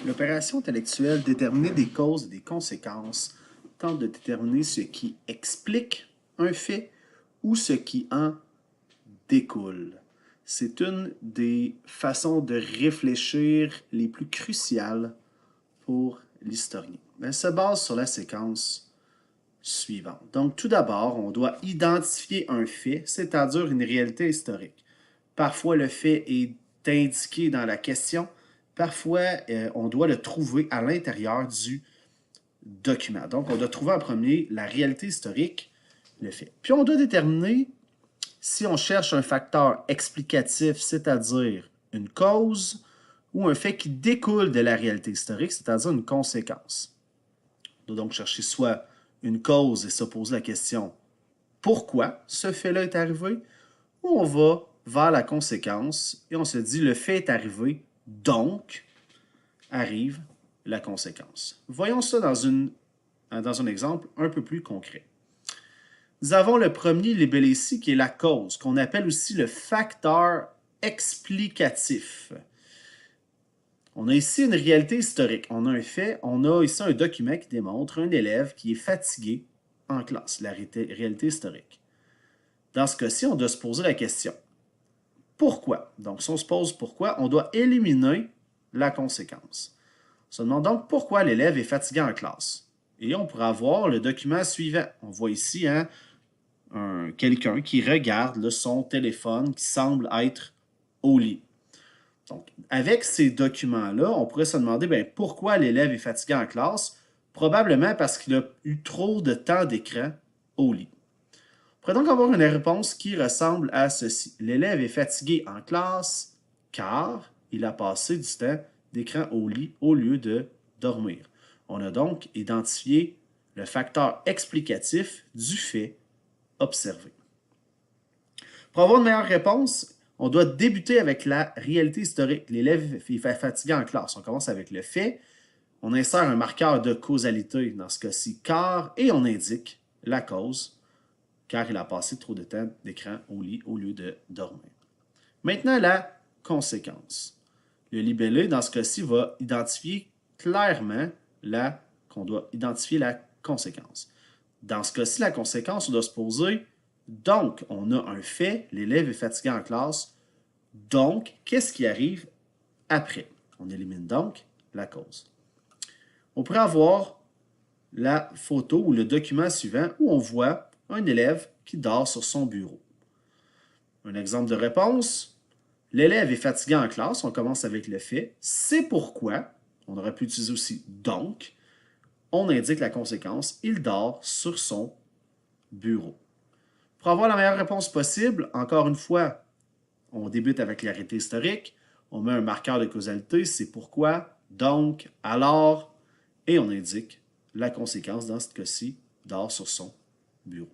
L'opération intellectuelle déterminer des causes et des conséquences tente de déterminer ce qui explique un fait ou ce qui en découle. C'est une des façons de réfléchir les plus cruciales pour l'historien. Elle se base sur la séquence suivante. Donc, tout d'abord, on doit identifier un fait, c'est-à-dire une réalité historique. Parfois, le fait est indiqué dans la question. Parfois, on doit le trouver à l'intérieur du document. Donc, on doit trouver en premier la réalité historique, le fait. Puis, on doit déterminer si on cherche un facteur explicatif, c'est-à-dire une cause, ou un fait qui découle de la réalité historique, c'est-à-dire une conséquence. On doit donc chercher soit une cause et se poser la question pourquoi ce fait-là est arrivé, ou on va vers la conséquence et on se dit le fait est arrivé, donc arrive la conséquence. Voyons ça dans un exemple un peu plus concret. Nous avons le premier label ici qui est la cause, qu'on appelle aussi le facteur explicatif. On a ici une réalité historique. On a un fait, on a ici un document qui démontre un élève qui est fatigué en classe, la réalité historique. Dans ce cas-ci, on doit se poser la question. Pourquoi? Donc, si on se pose pourquoi, on doit éliminer la conséquence. On se demande donc pourquoi l'élève est fatigué en classe. Et on pourra voir le document suivant. On voit ici quelqu'un qui regarde son téléphone qui semble être au lit. Donc, avec ces documents-là, on pourrait se demander pourquoi l'élève est fatigué en classe. Probablement parce qu'il a eu trop de temps d'écran au lit. On pourrait donc avoir une réponse qui ressemble à ceci. L'élève est fatigué en classe car il a passé du temps d'écran au lit au lieu de dormir. On a donc identifié le facteur explicatif du fait observé. Pour avoir une meilleure réponse, on doit débuter avec la réalité historique. L'élève est fatigué en classe. On commence avec le fait. On insère un marqueur de causalité, dans ce cas-ci, car, et on indique la cause, car il a passé trop de temps d'écran au lit au lieu de dormir. Maintenant, la conséquence. Le libellé, dans ce cas-ci, va identifier clairement qu'on doit identifier la conséquence. Dans ce cas-ci, la conséquence, on doit se poser, donc, on a un fait, l'élève est fatigué en classe, donc, qu'est-ce qui arrive après? On élimine donc la cause. On pourrait avoir la photo ou le document suivant où on voit un élève qui dort sur son bureau. Un exemple de réponse, l'élève est fatigué en classe, on commence avec le fait, c'est pourquoi, on aurait pu utiliser aussi donc, on indique la conséquence, il dort sur son bureau. Pour avoir la meilleure réponse possible, encore une fois, on débute avec la réalité historique, on met un marqueur de causalité, c'est pourquoi, donc, alors, et on indique la conséquence, dans ce cas-ci, dort sur son bureau.